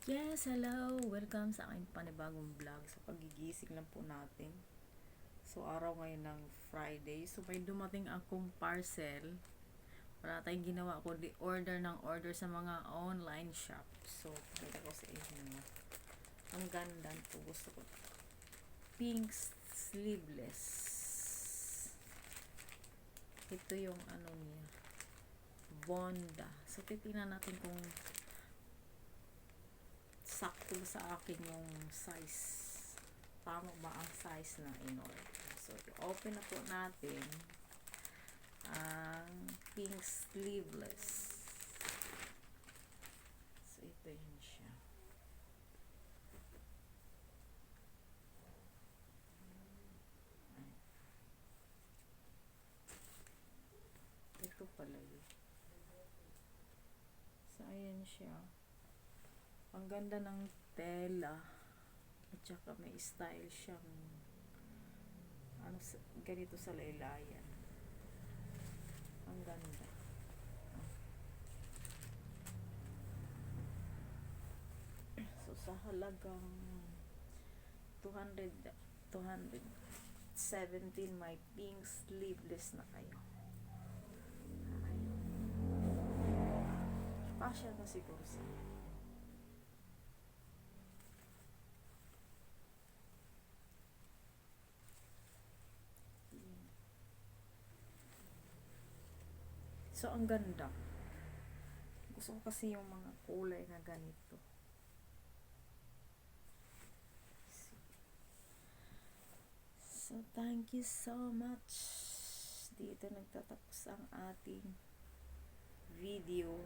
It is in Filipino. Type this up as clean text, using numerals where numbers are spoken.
Yes, hello! Welcome sa aking panibagong vlog. So, pagigising lang po natin. So, araw ngayon ng Friday. So, may dumating akong parcel. Wala tayong ginawa ko. Order ng order sa mga online shop. So, pakita ko sa inyo. Ang ganda to. Gusto ko. Pink sleeveless. Ito yung ano niya. Bonda. So, titingnan natin kung sakto sa akin yung size. Tama ba ang size na in-order? So, open na po natin ang pink sleeveless. So, ito yun siya. Ito pala yun. So, ayan siya. Ang ganda ng tela. At saka may style siyang ganito sa laylayan. Ang ganda. So, sa halagang 217 may pink sleeveless na kayo. Pasya na siguro sa So, ang ganda. Gusto ko kasi yung mga kulay na ganito. So, thank you so much. Dito nagtatapos ang ating video.